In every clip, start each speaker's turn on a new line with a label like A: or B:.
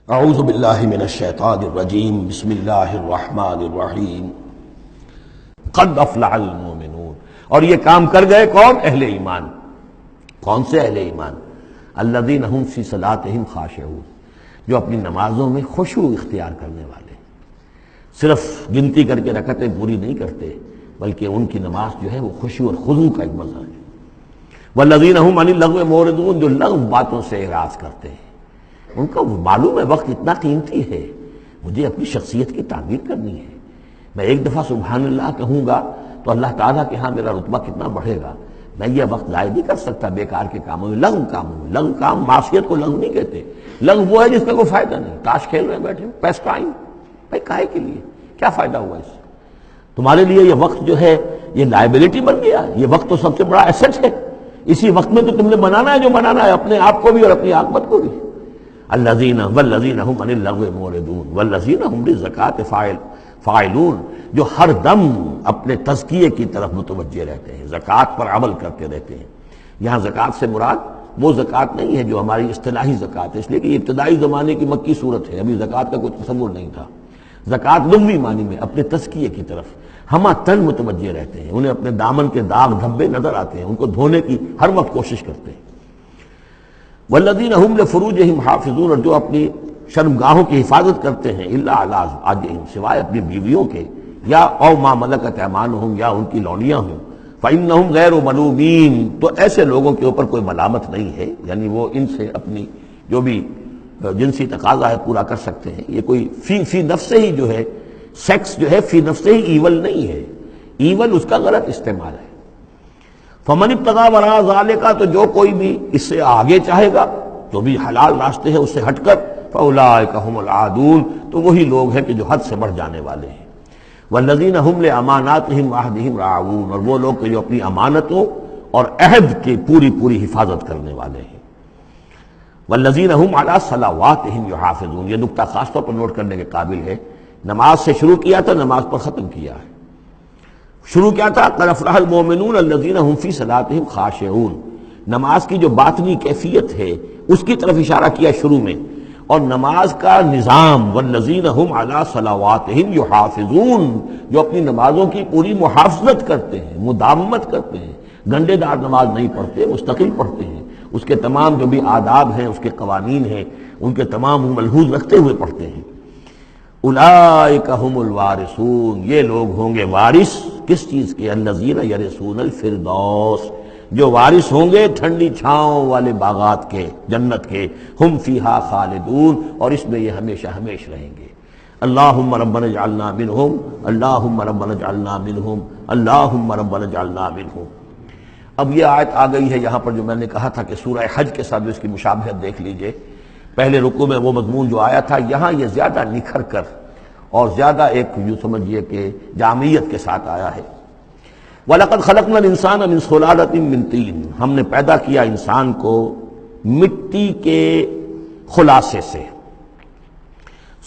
A: اعوذ باللہ من الشیطان الرجیم بسم اللہ الرحمن الرحیم قد افلح المؤمنون۔ اور یہ کام کر گئے کون؟ اہل ایمان۔ کون سے اہل ایمان؟ الذین هم فی صلاتہم خاشعون، جو اپنی نمازوں میں خشوع اختیار کرنے والے، صرف گنتی کر کے رکعتیں پوری نہیں کرتے بلکہ ان کی نماز جو ہے وہ خشوع اور خضوع کا ایک مظہر ہے۔ والذین هم عن اللغو معرضون، جو لغو باتوں سے اعراض کرتے ہیں، ان کا معلوم ہے وقت اتنا قیمتی ہے، مجھے اپنی شخصیت کی تعمیر کرنی ہے، میں ایک دفعہ سبحان اللہ کہوں گا تو اللہ تعالیٰ کے ہاں میرا رتبہ کتنا بڑھے گا، میں یہ وقت ضائع نہیں کر سکتا بیکار کے کاموں میں، لغو کاموں میں۔ لغو کام، معصیت کو لغو نہیں کہتے، لغو وہ ہے جس کا کوئی فائدہ نہیں۔ تاش کھیل رہے بیٹھے پیس ٹائم، بھائی کاہے کے لیے؟ کیا فائدہ ہوا اس سے؟ تمہارے لیے یہ وقت جو ہے یہ لائبلٹی بن گیا، یہ وقت تو سب سے بڑا ایسٹ ہے، اسی وقت میں تو تم نے بنانا ہے جو بنانا ہے، اپنے آپ کو بھی اور اپنی عاقبت کو بھی۔ الذین والذین هم عن اللغو معرضون والذین هم للزکاۃ فاعلون، جو ہر دم اپنے تزکیے کی طرف متوجہ رہتے ہیں، زکوٰۃ پر عمل کرتے رہتے ہیں۔ یہاں زکوٰۃ سے مراد وہ زکوٰۃ نہیں ہے جو ہماری اصطلاحی زکوٰۃ ہے، اس لیے کہ یہ ابتدائی زمانے کی مکی صورت ہے، ابھی زکوٰۃ کا کوئی تصور نہیں تھا۔ زکوٰۃ لغوی معنی میں اپنے تزکیے کی طرف ہمہ تن متوجہ رہتے ہیں، انہیں اپنے دامن کے داغ دھبے نظر آتے ہیں، ان کو دھونے کی ہر وقت کوشش کرتے ہیں۔ والذین هم لفروجہم حافظون، اور جو اپنی شرمگاہوں کی حفاظت کرتے ہیں، الا علی ازواجہم، سوائے اپنی بیویوں کے، یا او ما ملکت ایمانہم، یا ان کی لونیاں ہوں، فإنہم غیر ملومین، تو ایسے لوگوں کے اوپر کوئی ملامت نہیں ہے، یعنی وہ ان سے اپنی جو بھی جنسی تقاضا ہے پورا کر سکتے ہیں۔ یہ کوئی فی نفس ہی جو ہے، سیکس جو ہے فی نفس ہی ایول نہیں ہے، ایول اس کا غلط استعمال ہے۔ فمن ابتغى وراء ذلك، تو جو کوئی بھی اس سے آگے چاہے گا تو بھی حلال راستے ہیں اس سے ہٹ کر، فاولئک هم العادون، تو وہی لوگ ہیں کہ جو حد سے بڑھ جانے والے ہیں۔ والذین هم لاماناتهم وعهدهم راعون، اور وہ لوگ کہ جو اپنی امانتوں اور عہد کی پوری حفاظت کرنے والے ہیں۔ والذین هم علی صلواتهم یحافظون، یہ نکتہ خاص طور پر نوٹ کرنے کے قابل ہے، نماز سے شروع کیا تھا، نماز پر ختم کیا ہے۔ شروع کیا تھا قد افلح المؤمنون الذین هم فی صلاتہم خاشعون، نماز کی جو باطنی کیفیت ہے اس کی طرف اشارہ کیا شروع میں، اور نماز کا نظام والذین هم علی صلواتہم یحافظون، جو اپنی نمازوں کی پوری محافظت کرتے ہیں، مداومت کرتے ہیں، گنڈے دار نماز نہیں پڑھتے، مستقل پڑھتے ہیں، اس کے تمام جو بھی آداب ہیں، اس کے قوانین ہیں، ان کے تمام ملحوظ رکھتے ہوئے پڑھتے ہیں۔ اولئک هم الوارثون، یہ لوگ ہوں گے وارث کس چیز کے؟ الذین یرثون الفردوس، جو وارث ہوں گے ٹھنڈی چھاؤں والے باغات کے، جنت کے، ہم فیہا خالدون، اور اس میں یہ ہمیشہ ہمیش رہیں گے۔ اللہم ربنا اجعلنا منہم، اللہم ربنا اجعلنا منہم، اللہم ربنا اجعلنا منہم۔ اب یہ آیت آ گئی ہے یہاں پر جو میں نے کہا تھا کہ سورہ حج کے ساتھ اس کی مشابہت دیکھ لیجئے۔ پہلے رکوع میں وہ مضمون جو آیا تھا، یہاں یہ زیادہ نکھر کر اور زیادہ ایک یوں سمجھیے کہ جامعیت کے ساتھ آیا ہے۔ وَلَقَدْ خَلَقْنَا الْإِنسَانَ مِنْ صُلَالَةٍ مِّن طِينٍ، ہم نے پیدا کیا انسان کو مٹی کے خلاصے سے۔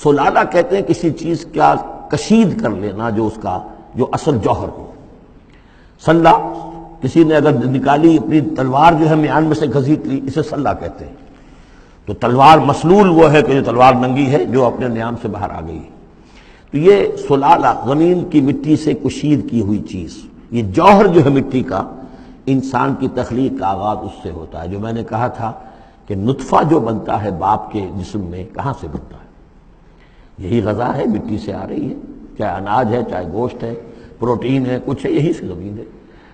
A: سلالہ کہتے ہیں کسی چیز کا کشید کر لینا، جو اس کا جو اصل جوہر ہو۔ سلہ، کسی نے اگر نکالی اپنی تلوار جو ہے میان میں سے گھسیٹ لی، اسے سلہ کہتے ہیں۔ تو تلوار مسلول وہ ہے کہ جو تلوار ننگی ہے، جو اپنے نیام سے باہر آ گئی۔ تو یہ سلالہ زمین کی مٹی سے کشید کی ہوئی چیز، یہ جوہر جو ہے مٹی کا، انسان کی تخلیق کا آغاز اس سے ہوتا ہے۔ جو میں نے کہا تھا کہ نطفہ جو بنتا ہے باپ کے جسم میں، کہاں سے بنتا ہے؟ یہی غذا ہے، مٹی سے آ رہی ہے، چاہے اناج ہے، چاہے گوشت ہے، پروٹین ہے، کچھ ہے، یہی سے زمین ہے۔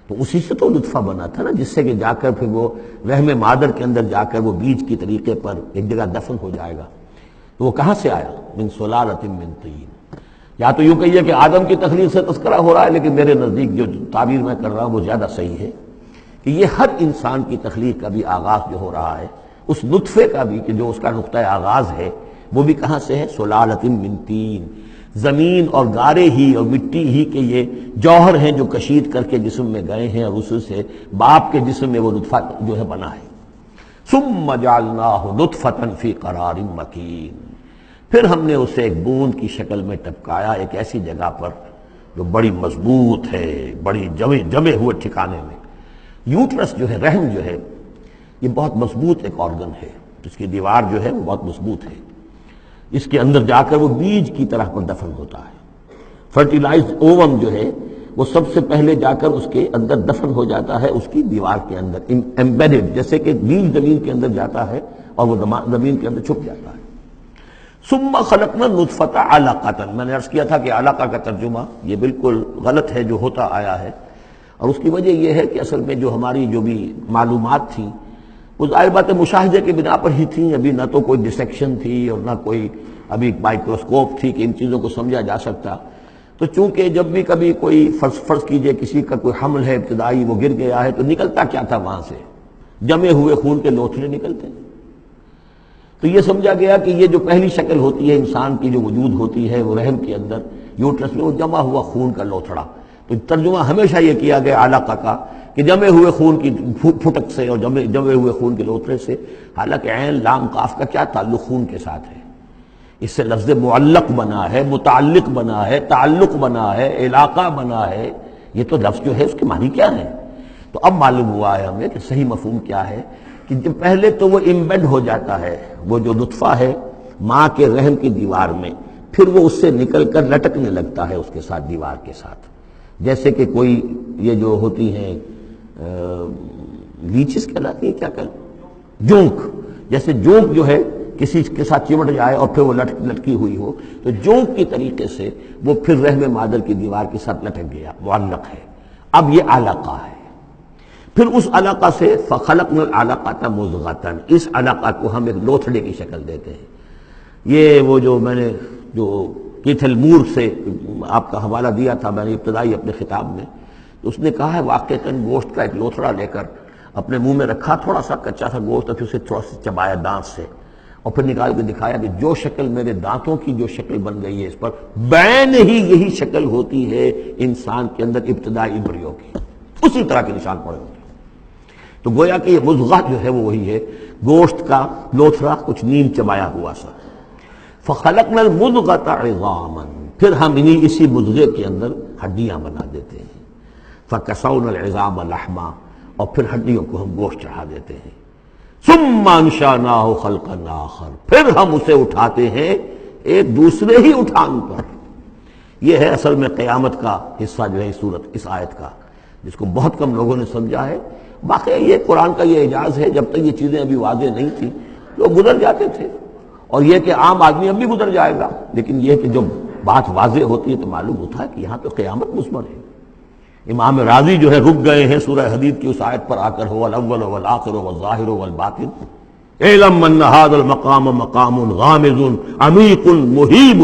A: تو اسی سے تو نطفہ بنا تھا نا، جس سے کہ جا کر پھر وہ رحم مادر کے اندر جا کر وہ بیج کی طریقے پر ایک جگہ دفن ہو جائے گا۔ تو وہ کہاں سے آیا؟ من صلالۃ من طین۔ یا تو یوں کہیے کہ آدم کی تخلیق سے تذکرہ ہو رہا ہے، لیکن میرے نزدیک جو تعبیر میں کر رہا ہوں وہ زیادہ صحیح ہے کہ یہ ہر انسان کی تخلیق کا بھی آغاز جو ہو رہا ہے، اس نطفے کا بھی کہ جو اس کا نقطہ آغاز ہے، وہ بھی کہاں سے ہے؟ صلالۃ من طین، زمین اور گارے ہی اور مٹی ہی کے یہ جوہر ہیں جو کشید کر کے جسم میں گئے ہیں، اور اس سے باپ کے جسم میں وہ نطفہ جو ہے بنا ہے۔ ثم جعلناہ نطفۃ فی قرار مکین، پھر ہم نے اسے ایک بوند کی شکل میں ٹپکایا ایک ایسی جگہ پر جو بڑی مضبوط ہے، بڑی جمے ہوئے ٹھکانے میں۔ یوٹرس جو ہے، رحم جو ہے، یہ بہت مضبوط ایک آرگن ہے، اس کی دیوار جو ہے وہ بہت مضبوط ہے۔ اس کے اندر جا کر وہ بیج کی طرح پر دفن ہوتا ہے۔ فرٹیلائزڈ اووم جو ہے وہ سب سے پہلے جا کر اس کے اندر دفن ہو جاتا ہے، اس کی دیوار کے اندر ایمبیڈڈ، جیسے کہ بیج زمین کے اندر جاتا ہے اور وہ زمین کے اندر چھپ جاتا ہے۔ ثم خلقنا النطفۃ علقۃ، میں نے عرض کیا تھا کہ علقہ کا ترجمہ یہ بالکل غلط ہے جو ہوتا آیا ہے، اور اس کی وجہ یہ ہے کہ اصل میں جو ہماری جو بھی معلومات تھیں وہ ظاہر بات ہے مشاہدے کی بنا پر ہی تھیں، ابھی نہ تو کوئی ڈسیکشن تھی اور نہ کوئی ابھی مائکروسکوپ تھی کہ ان چیزوں کو سمجھا جا سکتا۔ تو چونکہ جب بھی کبھی کوئی فرض کیجئے کسی کا کوئی حمل ہے ابتدائی، وہ گر گیا ہے، تو نکلتا کیا تھا وہاں سے؟ جمے ہوئے خون کے لوتھڑے نکلتے ہیں۔ تو یہ سمجھا گیا کہ یہ جو پہلی شکل ہوتی ہے انسان کی جو وجود ہوتی ہے وہ رحم کے اندر یوٹرس میں، وہ جمع ہوا خون کا لوتھڑا۔ تو ترجمہ ہمیشہ یہ کیا گیا علقہ کا کہ جمے ہوئے خون کی پھٹک سے اور جمے ہوئے خون کے لوتھڑے سے، حالانکہ عین لام قاف کا کیا تعلق خون کے ساتھ ہے؟ اس سے لفظ معلق بنا ہے، متعلق بنا ہے، تعلق بنا ہے، علاقہ بنا ہے۔ یہ تو لفظ جو ہے اس کے معنی کیا ہے؟ تو اب معلوم ہوا ہے ہمیں کہ صحیح مفہوم کیا ہے، کہ جب پہلے تو وہ امبیڈ ہو جاتا ہے، وہ جو نطفہ ہے ماں کے رحم کی دیوار میں، پھر وہ اس سے نکل کر لٹکنے لگتا ہے اس کے ساتھ، دیوار کے ساتھ، جیسے کہ کوئی یہ جو ہوتی ہیں لیچز کہلاتی ہیں، کیا جونک، جیسے جونک جو ہے کسی کے ساتھ چمٹ جائے اور پھر وہ لٹکی ہوئی ہو، تو جونک کی طریقے سے وہ پھر رحم مادر کی دیوار کے ساتھ لٹک گیا، معلق ہے۔ اب یہ علقہ ہے، پھر اس علقہ سے فخلقنا العلقۃ مضغۃ، اس علقہ کو ہم ایک لوتھڑے کی شکل دیتے ہیں۔ یہ وہ جو میں نے جو کیتھل مور سے آپ کا حوالہ دیا تھا میں نے ابتدائی اپنے خطاب میں، تو اس نے کہا ہے واقعتاً گوشت کا ایک لوتھڑا لے کر اپنے منہ میں رکھا، تھوڑا سا کچا تھا گوشت، پھر اسے تھوڑا سا چبایا دانت سے، اور پھر نکال کے دکھایا کہ جو شکل میرے دانتوں کی جو شکل بن گئی ہے اس پر بین ہی یہی شکل ہوتی ہے انسان کے اندر ابتدائی ایمبریو کی، اسی طرح کے نشان پڑے ہوتے ہیں۔ تو گویا کہ یہ مضغہ جو ہے وہ وہی ہے، گوشت کا لوتھڑا کچھ نیم چبایا ہوا سا۔ فخلقنا المضغۃ عظاما، پھر ہم اسی مضغے کے اندر ہڈیاں بنا دیتے ہیں۔ فکسونا العظام لحما، اور پھر ہڈیوں کو ہم گوشت چڑھا دیتے ہیں۔ ثم انشأناہ خلقا آخر، پھر ہم اسے اٹھاتے ہیں ایک دوسرے ہی اٹھان پر۔ یہ ہے اصل میں قیامت کا حصہ جو ہے اس آیت کا، جس کو بہت کم لوگوں نے سمجھا ہے۔ واقعی یہ قرآن کا یہ اعجاز ہے، جب تک یہ چیزیں ابھی واضح نہیں تھیں لوگ گزر جاتے تھے، اور یہ کہ عام آدمی اب بھی گزر جائے گا، لیکن یہ کہ جب بات واضح ہوتی ہے تو معلوم ہوتا ہے کہ یہاں تو قیامت مثمر ہے۔ امام راضی جو ہے رک گئے ہیں سورہ حدید کی اس آیت پر آ کر، هو الاول والآخر والظاہر والباطن اعلم ان هذا المقام مقام غامض عمیق مہیب۔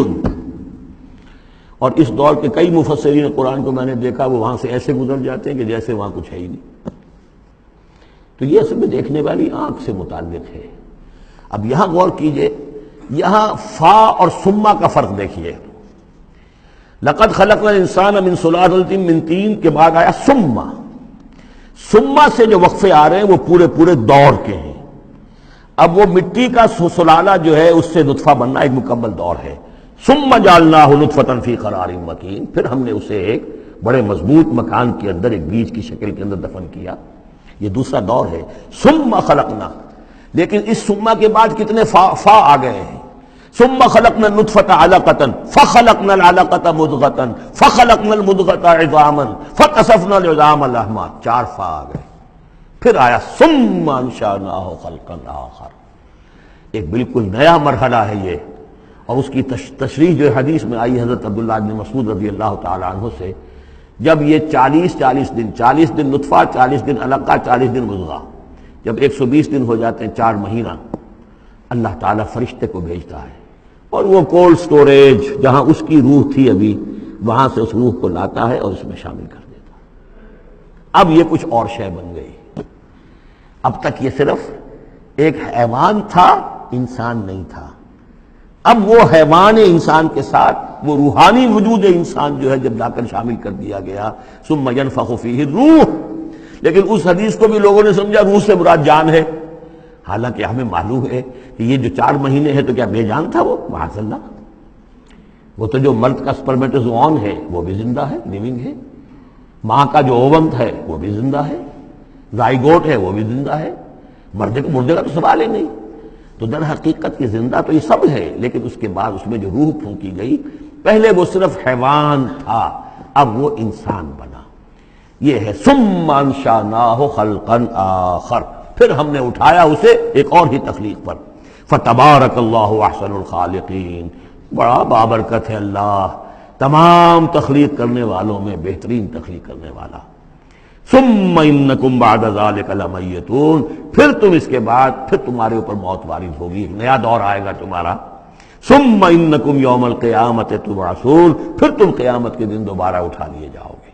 A: اور اس دور کے کئی مفسرین قرآن کو میں نے دیکھا وہ وہاں سے ایسے گزر جاتے ہیں کہ جیسے وہاں کچھ ہے ہی نہیں۔ تو یہ اصل میں دیکھنے والی آنکھ سے متعلق ہے۔ اب یہاں غور کیجئے، یہاں فا اور ثم کا فرق دیکھیے۔ لقد خلقنا الانسان من سلالۃ من طین کے بعد آیا ثم۔ ثم سے جو وقفے آ رہے ہیں وہ پورے دور کے ہیں۔ اب وہ مٹی کا سلالہ جو ہے اس سے نطفہ بننا ایک مکمل دور ہے۔ ثم جعلناہ نطفۃ فی قرار مکین، پھر ہم نے اسے ایک بڑے مضبوط مکان کے اندر ایک بیج کی شکل کے اندر دفن کیا۔ یہ دوسرا دور ہے۔ ثم خلقنا، لیکن اس ثم کے بعد کتنے فا آ گئے ہیں۔ ثم خلقنا النطفۃ علقۃ فخلقنا العلقۃ مضغۃ فخلقنا المضغۃ عظاما فکسونا العظام لحما، 4 فا آ گئے۔ پھر آیا ثم انشأناہ خلقا آخر، ایک بالکل نیا مرحلہ ہے یہ۔ اور اس کی تشریح جو حدیث میں آئی حضرت عبداللہ بن مسعود رضی اللہ تعالی عنہ سے، جب یہ 40 دن نطفہ، 40 دن علقہ، 40 دن مضغہ، جب 120 دن ہو جاتے ہیں، 4 مہینہ، اللہ تعالیٰ فرشتے کو بھیجتا ہے اور وہ کولڈ سٹوریج جہاں اس کی روح تھی ابھی، وہاں سے اس روح کو لاتا ہے اور اس میں شامل کر دیتا ہے۔ اب یہ کچھ اور شے بن گئی۔ اب تک یہ صرف ایک حیوان تھا، انسان نہیں تھا۔ اب وہ حیوان انسان کے ساتھ وہ روحانی وجود انسان جو ہے جب لا کر شامل کر دیا گیا، ثم ينفخ فیہ الروح۔ لیکن اس حدیث کو بھی لوگوں نے سمجھا روح سے مراد جان ہے، حالانکہ ہمیں معلوم ہے کہ یہ جو 4 مہینے ہے تو کیا بے جان تھا وہ؟ معاذ اللہ، وہ تو جو مرد کا سپرمیٹوزوان ہے وہ بھی زندہ ہے، لیونگ ہے، ماں کا جو اووم ہے وہ بھی زندہ ہے، زائگوٹ ہے وہ بھی زندہ ہے، مردے کا تو سوال ہی نہیں۔ تو تو در حقیقت یہ زندہ تو یہ سب ہے، لیکن اس کے بعد اس میں جو روح پھونکی گئی، پہلے وہ صرف حیوان تھا، اب وہ انسان بنا۔ یہ ہے ثم انشأناہ خلقا آخر، پھر ہم نے اٹھایا اسے ایک اور ہی تخلیق پر۔ فتبارک اللہ احسن الخالقین، بڑا بابرکت ہے اللہ تمام تخلیق کرنے والوں میں بہترین تخلیق کرنے والا۔ ثم انکم بعد ذلک لمیتون، پھر تم اس کے بعد پھر تمہارے اوپر موت وارد ہوگی، ایک نیا دور آئے گا تمہارا۔ ثم انکم یوم القیامت تبعثون، پھر تم قیامت کے دن دوبارہ اٹھا لیے جاؤ گے۔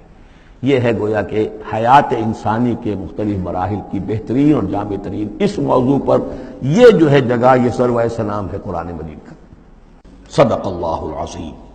A: یہ ہے گویا کہ حیات انسانی کے مختلف مراحل کی بہترین اور جامع ترین اس موضوع پر یہ جو ہے جگہ، یہ سروۂ سلام ہے قرآن مجید کا۔ صدق اللہ العظیم۔